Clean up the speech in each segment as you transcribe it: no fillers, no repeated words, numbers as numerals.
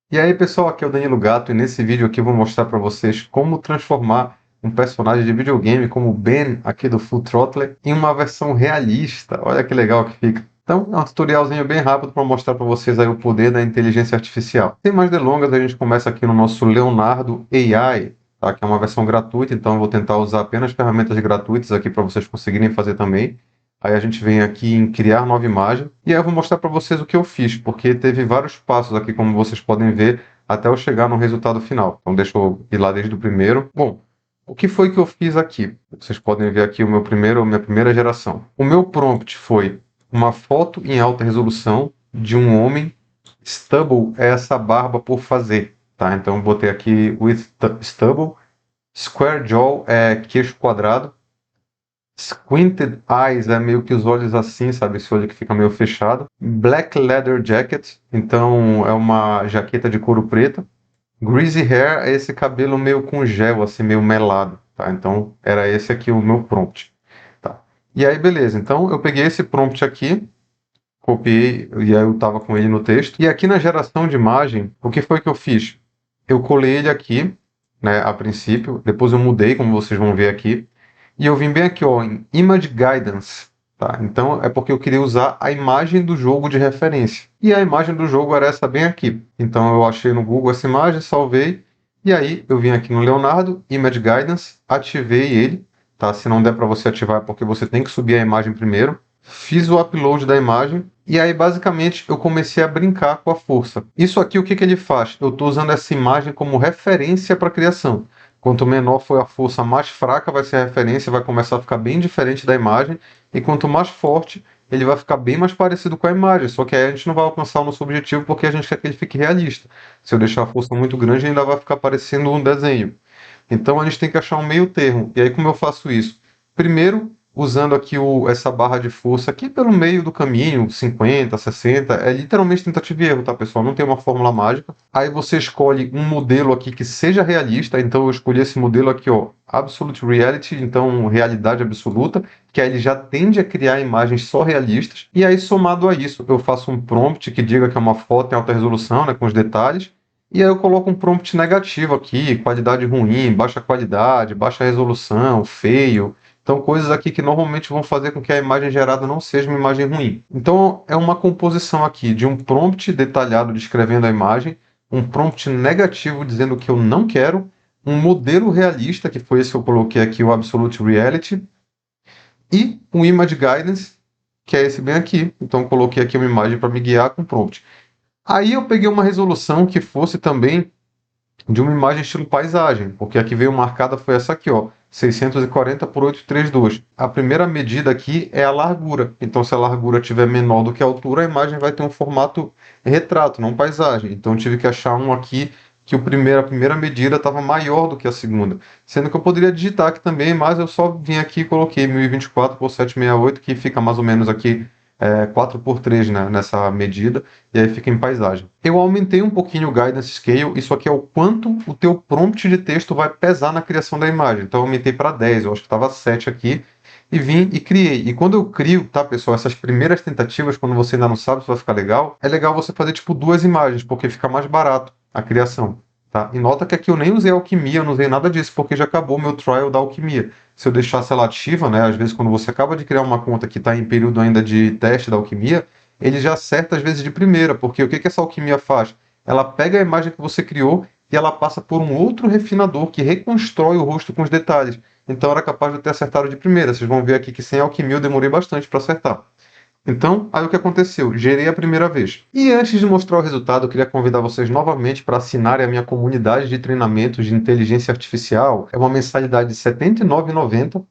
E aí pessoal, aqui é o Danilo Gato e nesse vídeo aqui eu vou mostrar para vocês como transformar um personagem de videogame como o Ben aqui do Full Throttle em uma versão realista. Olha que legal que fica. Então é um tutorialzinho bem rápido para mostrar para vocês aí o poder da inteligência artificial. Sem mais delongas, a gente começa aqui no nosso Leonardo AI, tá? Que é uma versão gratuita, então eu vou tentar usar apenas ferramentas gratuitas aqui para vocês conseguirem fazer também. Aí a gente vem aqui em criar nova imagem e aí eu vou mostrar para vocês o que eu fiz, porque teve vários passos aqui, como vocês podem ver, até eu chegar no resultado final. Então deixa eu ir lá desde o primeiro. Bom, o que foi que eu fiz aqui? Vocês podem ver aqui minha primeira geração. O meu prompt foi uma foto em alta resolução de um homem. Stubble é essa barba por fazer, tá? Então eu botei aqui with stubble. Square jaw é queixo quadrado. Squinted eyes é meio que os olhos assim, sabe? Esse olho que fica meio fechado. Black leather jacket, então é uma jaqueta de couro preta. Greasy hair é esse cabelo meio com gel, assim, meio melado, tá? Então era esse aqui o meu prompt, tá? E aí, beleza. Então eu peguei esse prompt aqui, copiei, e aí eu tava com ele no texto. E aqui na geração de imagem, o que foi que eu fiz? Eu colei ele aqui, né, a princípio. Depois eu mudei, como vocês vão ver aqui. E eu vim bem aqui, ó, em Image Guidance, tá? Então é porque eu queria usar a imagem do jogo de referência. E a imagem do jogo era essa bem aqui. Então eu achei no Google essa imagem, salvei. E aí eu vim aqui no Leonardo, Image Guidance, ativei ele, tá? Se não der para você ativar é porque você tem que subir a imagem primeiro. Fiz o upload da imagem e aí basicamente eu comecei a brincar com a força. Isso aqui o que ele faz? Eu estou usando essa imagem como referência para a criação. Quanto menor for a força, mais fraca vai ser a referência, vai começar a ficar bem diferente da imagem. E quanto mais forte, ele vai ficar bem mais parecido com a imagem. Só que aí a gente não vai alcançar o nosso objetivo porque a gente quer que ele fique realista. Se eu deixar a força muito grande, ainda vai ficar parecendo um desenho. Então a gente tem que achar um meio termo. E aí como eu faço isso? Primeiro, usando aqui essa barra de força aqui pelo meio do caminho, 50, 60, é literalmente tentativa e erro, tá pessoal? Não tem uma fórmula mágica. Aí você escolhe um modelo aqui que seja realista, então eu escolhi esse modelo aqui, ó, Absolute Reality, então realidade absoluta, que aí ele já tende a criar imagens só realistas. E aí somado a isso, eu faço um prompt que diga que é uma foto em alta resolução, né, com os detalhes. E aí eu coloco um prompt negativo aqui, qualidade ruim, baixa qualidade, baixa resolução, feio. Então coisas aqui que normalmente vão fazer com que a imagem gerada não seja uma imagem ruim. Então é uma composição aqui de um prompt detalhado descrevendo a imagem, um prompt negativo dizendo que eu não quero, um modelo realista, que foi esse que eu coloquei aqui, o Absolute Reality, e um Image Guidance, que é esse bem aqui. Então eu coloquei aqui uma imagem para me guiar com prompt. Aí eu peguei uma resolução que fosse também de uma imagem estilo paisagem, porque a que veio marcada foi essa aqui, ó, 640 por 832. A primeira medida aqui é a largura. Então, se a largura tiver menor do que a altura, a imagem vai ter um formato retrato, não paisagem. Então, eu tive que achar um aqui que a primeira medida estava maior do que a segunda. Sendo que eu poderia digitar aqui também, mas eu só vim aqui e coloquei 1024 por 768, que fica mais ou menos aqui 4 por 3, né, nessa medida, e aí fica em paisagem. Eu aumentei um pouquinho o Guidance Scale, isso aqui é o quanto o teu prompt de texto vai pesar na criação da imagem. Então eu aumentei para 10, eu acho que estava 7 aqui, e vim e criei. E quando eu crio, tá pessoal, essas primeiras tentativas, quando você ainda não sabe se vai ficar legal, é legal você fazer tipo 2 imagens, porque fica mais barato a criação. Tá? E nota que aqui eu nem usei alquimia, eu não usei nada disso, porque já acabou o meu trial da alquimia. Se eu deixasse ela ativa, né, às vezes quando você acaba de criar uma conta que está em período ainda de teste da alquimia, ele já acerta às vezes de primeira, porque o que que essa alquimia faz? Ela pega a imagem que você criou e ela passa por um outro refinador que reconstrói o rosto com os detalhes. Então era capaz de eu ter acertado de primeira. Vocês vão ver aqui que sem alquimia eu demorei bastante para acertar. Então, aí o que aconteceu? Gerei a primeira vez. E antes de mostrar o resultado, eu queria convidar vocês novamente para assinarem a minha comunidade de treinamentos de inteligência artificial. É uma mensalidade de R$ 79,90,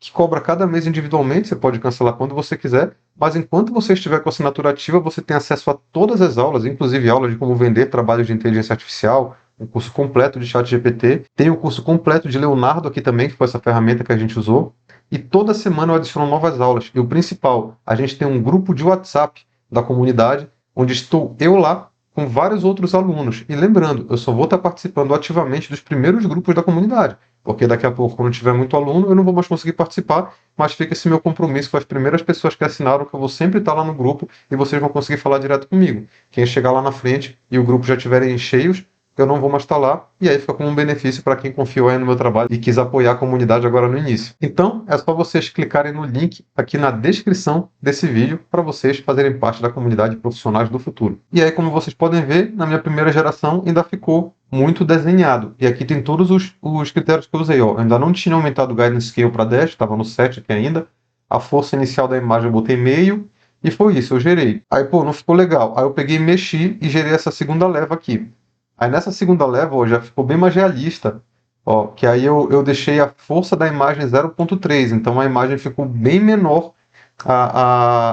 que cobra cada mês individualmente, você pode cancelar quando você quiser, mas enquanto você estiver com a assinatura ativa, você tem acesso a todas as aulas, inclusive aulas de como vender trabalhos de inteligência artificial, um curso completo de ChatGPT, tem o curso completo de Leonardo aqui também, que foi essa ferramenta que a gente usou, e toda semana eu adiciono novas aulas. E o principal, a gente tem um grupo de WhatsApp da comunidade, onde estou eu lá com vários outros alunos. E lembrando, eu só vou estar participando ativamente dos primeiros grupos da comunidade. porque daqui a pouco, quando tiver muito aluno, eu não vou mais conseguir participar, mas fica esse meu compromisso com as primeiras pessoas que assinaram, que eu vou sempre estar lá no grupo e vocês vão conseguir falar direto comigo. Quem chegar lá na frente e o grupo já estiverem cheios, eu não vou mais estar lá, e aí fica como um benefício para quem confiou aí no meu trabalho e quis apoiar a comunidade agora no início. Então, é só vocês clicarem no link aqui na descrição desse vídeo para vocês fazerem parte da comunidade Profissionais do Futuro. E aí, como vocês podem ver, na minha primeira geração ainda ficou muito desenhado. E aqui tem todos os critérios que eu usei. Ó. Eu ainda não tinha aumentado o Guidance Scale para 10, estava no 7 aqui ainda. A força inicial da imagem eu botei meio, e foi isso, eu gerei. Aí, pô, não ficou legal. Aí eu peguei e mexi e gerei essa segunda leva aqui. Aí nessa segunda leva, ó, já ficou bem mais realista, ó, que aí eu deixei a força da imagem 0.3, então a imagem ficou bem menor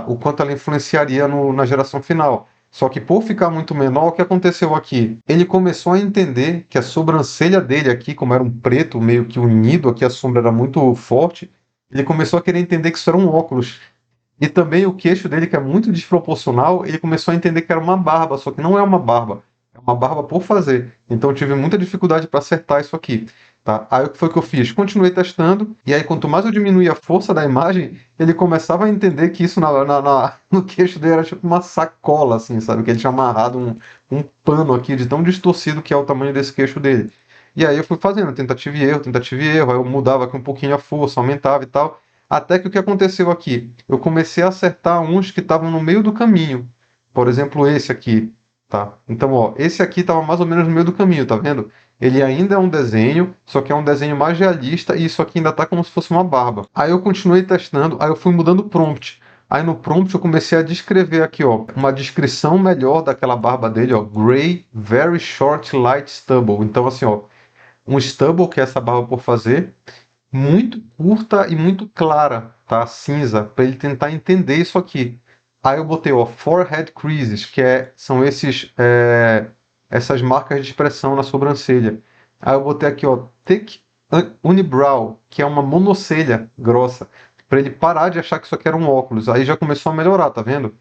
o quanto ela influenciaria na geração final. Só que por ficar muito menor, o que aconteceu aqui? Ele começou a entender que a sobrancelha dele aqui, como era um preto meio que unido, aqui a sombra era muito forte, ele começou a querer entender que isso era um óculos. E também o queixo dele, que é muito desproporcional, ele começou a entender que era uma barba, só que não é uma barba. É uma barba por fazer. Então eu tive muita dificuldade para acertar isso aqui. Tá? Aí o que foi que eu fiz? Continuei testando, e aí quanto mais eu diminuía a força da imagem, ele começava a entender que isso no queixo dele era tipo uma sacola, assim, sabe? Que ele tinha amarrado um pano aqui de tão distorcido que é o tamanho desse queixo dele. E aí eu fui fazendo tentativa e erro, aí eu mudava aqui um pouquinho a força, aumentava e tal. Até que o que aconteceu aqui? Eu comecei a acertar uns que estavam no meio do caminho. Por exemplo, esse aqui. Tá? Então, ó, esse aqui estava mais ou menos no meio do caminho, tá vendo? Ele ainda é um desenho, só que é um desenho mais realista e isso aqui ainda tá como se fosse uma barba. Aí eu continuei testando, aí eu fui mudando o prompt. Aí no prompt eu comecei a descrever aqui, ó, uma descrição melhor daquela barba dele, ó, Gray, Very Short Light Stubble. Então, assim, ó, um stubble, que é essa barba por fazer, muito curta e muito clara, tá? Cinza, para ele tentar entender isso aqui. Aí eu botei, ó, forehead creases, que são essas marcas de expressão na sobrancelha. Aí eu botei aqui, ó, thick unibrow, que é uma monocelha grossa, para ele parar de achar que isso aqui era um óculos. Aí já começou a melhorar, tá vendo?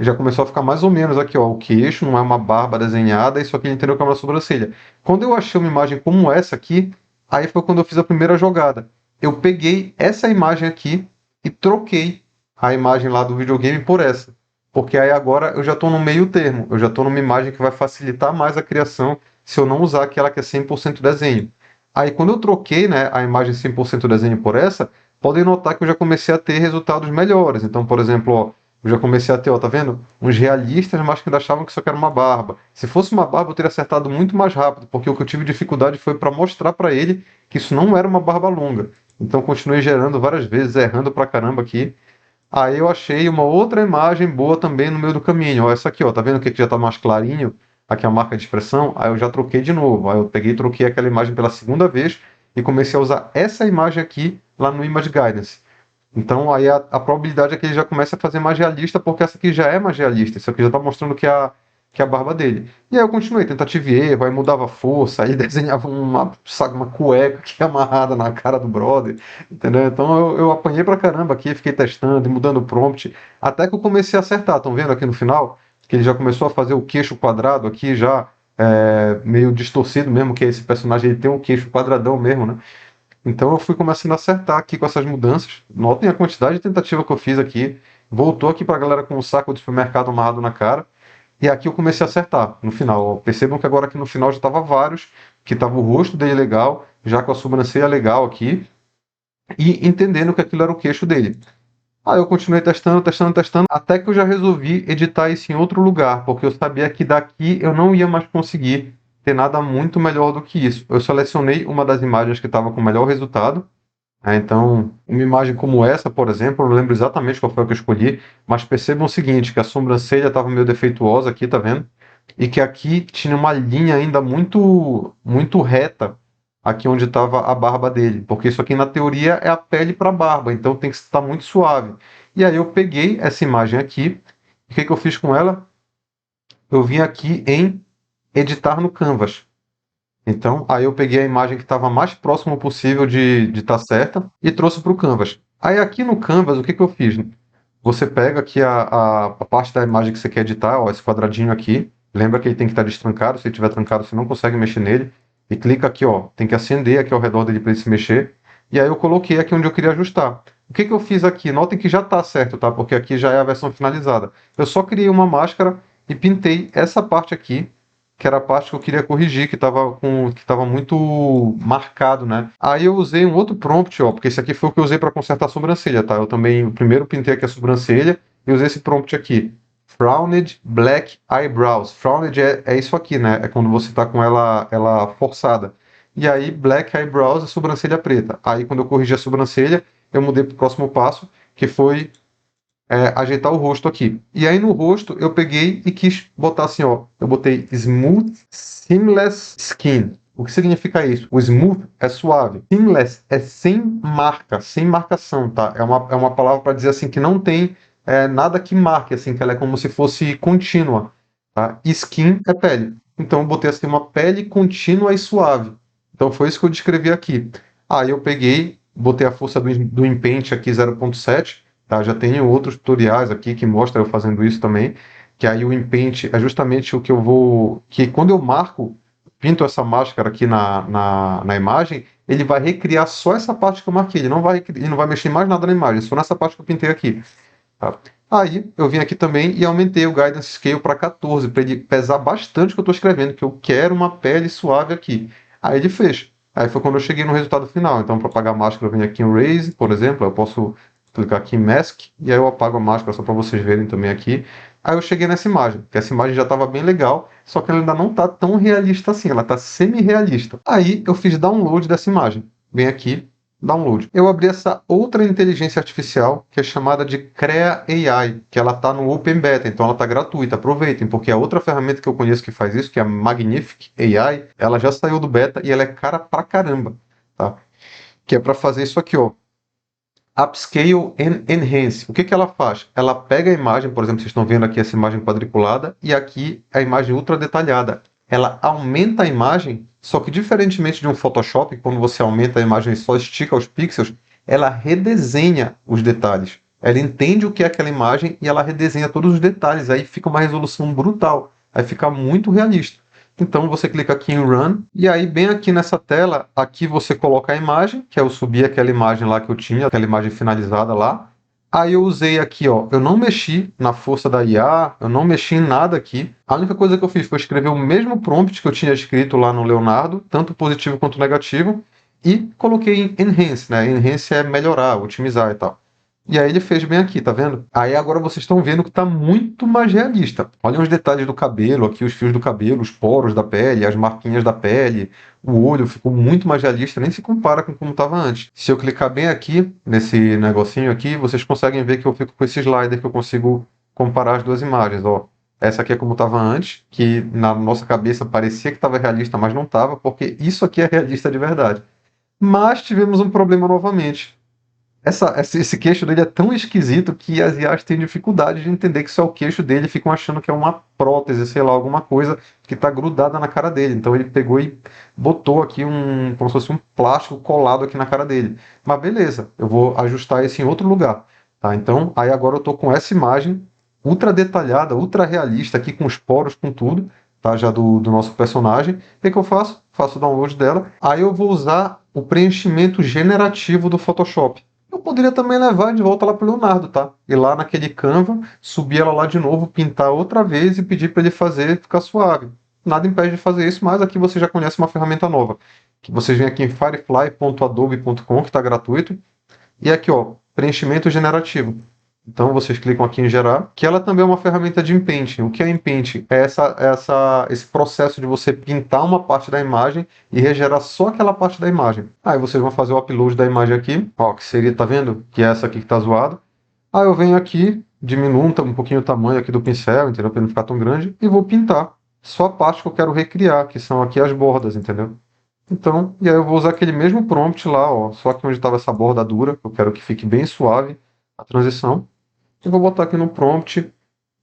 Já começou a ficar mais ou menos aqui, ó, o queixo, não é uma barba desenhada, isso aqui ele entendeu que é uma sobrancelha. Quando eu achei uma imagem como essa aqui, aí foi quando eu fiz a primeira jogada. Eu peguei essa imagem aqui e troquei a imagem lá do videogame por essa. Porque aí agora eu já estou no meio termo. Eu já estou numa imagem que vai facilitar mais a criação se eu não usar aquela que é 100% desenho. Aí quando eu troquei, né, a imagem 100% desenho por essa, podem notar que eu já comecei a ter resultados melhores. Então, por exemplo, ó, eu já comecei a ter, ó, tá vendo? Uns realistas, mas que ainda achavam que isso aqui era uma barba. Se fosse uma barba, eu teria acertado muito mais rápido, porque o que eu tive dificuldade foi para mostrar para ele que isso não era uma barba longa. Então, continuei gerando várias vezes, errando pra caramba aqui. Aí eu achei uma outra imagem boa também no meio do caminho. Ó, essa aqui, ó, tá vendo que já tá mais clarinho? Aqui é a marca de expressão. Aí eu já troquei de novo. Aí eu peguei e troquei aquela imagem pela segunda vez e comecei a usar essa imagem aqui lá no Image Guidance. Então aí a probabilidade é que ele já comece a fazer mais realista, porque essa aqui já é mais realista. Isso aqui já está mostrando que é a barba dele. E aí eu continuei, tentativa e erro, aí mudava a força, aí desenhava uma cueca que é amarrada na cara do brother, entendeu? Então eu apanhei pra caramba aqui, fiquei testando e mudando o prompt, até que eu comecei a acertar. Estão vendo aqui no final? Que ele já começou a fazer o queixo quadrado aqui, já meio distorcido mesmo, que esse personagem ele tem um queixo quadradão mesmo, né? Então eu fui começando a acertar aqui com essas mudanças. Notem a quantidade de tentativa que eu fiz aqui. Voltou aqui para a galera com um saco de supermercado amarrado na cara. E aqui eu comecei a acertar no final. Ó. Percebam que agora aqui no final já estava vários, que estava o rosto dele legal, já com a sobrancelha legal aqui, e entendendo que aquilo era o queixo dele. Aí eu continuei testando, até que eu já resolvi editar isso em outro lugar, porque eu sabia que daqui eu não ia mais conseguir ter nada muito melhor do que isso. Eu selecionei uma das imagens que estava com o melhor resultado. Então, uma imagem como essa, por exemplo, eu não lembro exatamente qual foi a que eu escolhi, mas percebam o seguinte, que a sobrancelha estava meio defeituosa aqui, tá vendo? E que aqui tinha uma linha ainda muito reta aqui onde estava a barba dele, porque isso aqui na teoria é a pele para a barba, então tem que estar muito suave. E aí eu peguei essa imagem aqui, e o que eu fiz com ela? Eu vim aqui em editar no Canvas. Então, aí eu peguei a imagem que estava mais próximo possível de estar certa e trouxe para o Canvas. Aí aqui no Canvas, o que eu fiz? Você pega aqui a parte da imagem que você quer editar, ó, esse quadradinho aqui. Lembra que ele tem que estar destrancado, se ele estiver trancado você não consegue mexer nele. e clica aqui, ó, tem que acender aqui ao redor dele para ele se mexer. E aí eu coloquei aqui onde eu queria ajustar. O que que eu fiz aqui? Notem que já está certo, tá? Porque aqui já é a versão finalizada. Eu só criei uma máscara e pintei essa parte aqui, que era a parte que eu queria corrigir, que estava muito marcado, né? Aí eu usei um outro prompt, ó, porque esse aqui foi o que eu usei para consertar a sobrancelha, tá? Eu também primeiro pintei aqui a sobrancelha e usei esse prompt aqui. Frowned Black Eyebrows. Frowned é isso aqui, né? É quando você está com ela forçada. E aí, Black Eyebrows é sobrancelha preta. Aí, quando eu corrigi a sobrancelha, eu mudei para o próximo passo, que foi ajeitar o rosto aqui. E aí, no rosto, eu peguei e quis botar assim, ó. Eu botei Smooth Seamless Skin. O que significa isso? O smooth é suave. Seamless é sem marca, sem marcação, tá? É uma palavra para dizer assim que não tem nada que marque, assim, que ela é como se fosse contínua, tá? Skin é pele. Então eu botei assim uma pele contínua e suave. Então foi isso que eu descrevi aqui. Aí eu peguei, botei a força do Paint aqui 0.7, tá? Já tenho outros tutoriais aqui que mostram eu fazendo isso também, que aí o Paint é justamente o que eu vou... que quando eu marco, pinto essa máscara aqui na imagem, ele vai recriar só essa parte que eu marquei, ele não vai mexer em mais nada na imagem, só nessa parte que eu pintei aqui. Tá? Aí eu vim aqui também e aumentei o Guidance Scale para 14, para ele pesar bastante o que eu estou escrevendo, que eu quero uma pele suave aqui. Aí ele fez. Aí foi quando eu cheguei no resultado final. Então, para apagar a máscara, eu venho aqui em Raise, por exemplo, eu posso clicar aqui em Mask, e aí eu apago a máscara só para vocês verem também aqui. Aí eu cheguei nessa imagem, que essa imagem já estava bem legal, só que ela ainda não está tão realista assim, ela está semi-realista. Aí eu fiz download dessa imagem. Vem aqui, download. Eu abri essa outra inteligência artificial que é chamada de Crea AI, que ela está no Open Beta, então ela está gratuita. Aproveitem, porque a outra ferramenta que eu conheço que faz isso, que é a Magnific AI, ela já saiu do beta e ela é cara pra caramba, tá? Que é para fazer isso aqui, ó. Upscale and Enhance. O que que ela faz? Ela pega a imagem, por exemplo, vocês estão vendo aqui essa imagem quadriculada e aqui a imagem ultra detalhada. Ela aumenta a imagem, só que diferentemente de um Photoshop, quando você aumenta a imagem e só estica os pixels, ela redesenha os detalhes. Ela entende o que é aquela imagem e ela redesenha todos os detalhes. Aí fica uma resolução brutal. Aí fica muito realista. Então você clica aqui em Run, e aí bem aqui nessa tela, aqui você coloca a imagem, que é eu subi aquela imagem lá que eu tinha, aquela imagem finalizada lá. Aí eu usei aqui, ó, eu não mexi na força da IA, eu não mexi em nada aqui. A única coisa que eu fiz foi escrever o mesmo prompt que eu tinha escrito lá no Leonardo, tanto positivo quanto negativo, e coloquei em Enhance, né? Enhance é melhorar, otimizar e tal. E aí ele fez bem aqui, tá vendo? Aí agora vocês estão vendo que está muito mais realista. Olhem os detalhes do cabelo, aqui os fios do cabelo, os poros da pele, as marquinhas da pele, o olho ficou muito mais realista, nem se compara com como estava antes. Se eu clicar bem aqui, nesse negocinho aqui, vocês conseguem ver que eu fico com esse slider que eu consigo comparar as duas imagens, ó. Essa aqui é como estava antes, que na nossa cabeça parecia que estava realista, mas não estava, porque isso aqui é realista de verdade. Mas tivemos um problema novamente. Esse queixo dele é tão esquisito que as IAs têm dificuldade de entender que isso é o queixo dele e ficam achando que é uma prótese, sei lá, alguma coisa que está grudada na cara dele. Então ele pegou e botou aqui como se fosse um plástico colado aqui na cara dele. Mas beleza, eu vou ajustar isso em outro lugar. Tá? Então, aí agora eu estou com essa imagem ultra detalhada, ultra realista, aqui com os poros, com tudo, tá? Já do nosso personagem. O que que eu faço? Faço o download dela. Aí eu vou usar o preenchimento generativo do Photoshop. Eu poderia também levar de volta lá para o Leonardo, tá? Ir lá naquele Canva, subir ela lá de novo, pintar outra vez e pedir para ele fazer ficar suave. Nada impede de fazer isso, mas aqui você já conhece uma ferramenta nova. Que vocês vêm aqui em firefly.adobe.com, que está gratuito. E aqui, ó, preenchimento generativo. Então vocês clicam aqui em gerar, que ela também é uma ferramenta de inpainting. O que é inpainting? É esse processo de você pintar uma parte da imagem e regerar só aquela parte da imagem. Aí vocês vão fazer o upload da imagem aqui, ó, que seria, tá vendo? Que é essa aqui que tá zoada. Aí eu venho aqui, diminuo um pouquinho o tamanho aqui do pincel, entendeu? Para não ficar tão grande, e vou pintar só a parte que eu quero recriar, que são aqui as bordas, entendeu? Então, e aí eu vou usar aquele mesmo prompt lá, ó, só que onde estava essa borda dura, eu quero que fique bem suave a transição. Eu vou botar aqui no prompt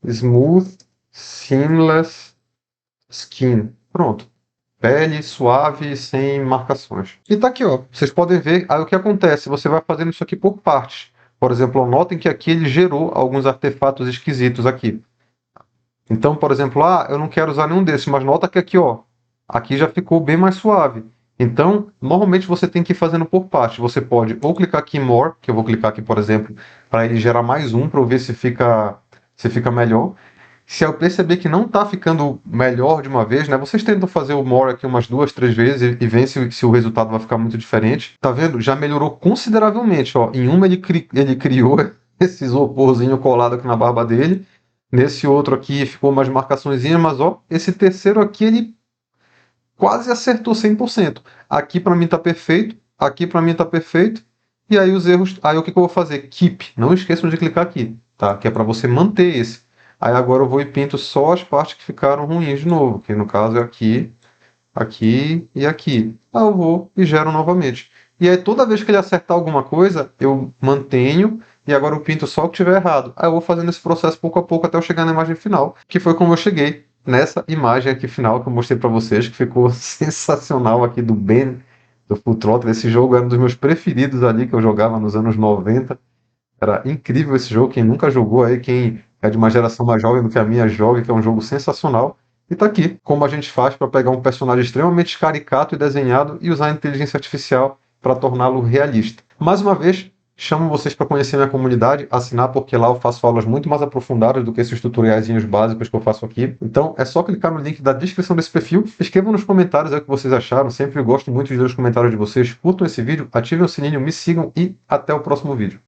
Smooth Seamless Skin. Pronto. Pele suave, sem marcações. E tá aqui, ó. Vocês podem ver. Aí o que acontece? Você vai fazendo isso aqui por partes. Por exemplo, notem que aqui ele gerou alguns artefatos esquisitos aqui. Então, por exemplo, eu não quero usar nenhum desses, mas nota que aqui, ó, aqui já ficou bem mais suave. Então, normalmente você tem que ir fazendo por parte. Você pode ou clicar aqui em More, que eu vou clicar aqui, por exemplo, para ele gerar mais um, para eu ver se fica melhor. Se eu perceber que não está ficando melhor de uma vez, né? Vocês tentam fazer o More aqui umas 2, 3 vezes e veem se o resultado vai ficar muito diferente. Tá vendo? Já melhorou consideravelmente, ó. Em uma ele criou esse isoporzinho colado aqui na barba dele. Nesse outro aqui ficou mais marcaçõezinhas, mas ó, esse terceiro aqui ele quase acertou 100%. Aqui para mim tá perfeito, aqui para mim tá perfeito. E aí os erros, aí o que eu vou fazer? Keep. Não esqueçam de clicar aqui, tá? Que é para você manter esse. Aí agora eu vou e pinto só as partes que ficaram ruins de novo, que no caso é aqui, aqui e aqui. Aí eu vou e gero novamente. E aí toda vez que ele acertar alguma coisa, eu mantenho e agora eu pinto só o que tiver errado. Aí eu vou fazendo esse processo pouco a pouco até eu chegar na imagem final, que foi como eu cheguei nessa imagem aqui final que eu mostrei para vocês, que ficou sensacional aqui do Ben, do Full Throttle. Esse jogo era um dos meus preferidos ali, que eu jogava nos anos 90. Era incrível esse jogo, quem nunca jogou aí, quem é de uma geração mais jovem do que a minha, joga, que é um jogo sensacional. E tá aqui, como a gente faz para pegar um personagem extremamente caricato e desenhado e usar a inteligência artificial para torná-lo realista. Mais uma vez, chamo vocês para conhecer minha comunidade, assinar, porque lá eu faço aulas muito mais aprofundadas do que esses tutoriaizinhos básicos que eu faço aqui. Então é só clicar no link da descrição desse perfil, escrevam nos comentários aí o que vocês acharam, sempre gosto muito de ler os comentários de vocês, curtam esse vídeo, ativem o sininho, me sigam e até o próximo vídeo.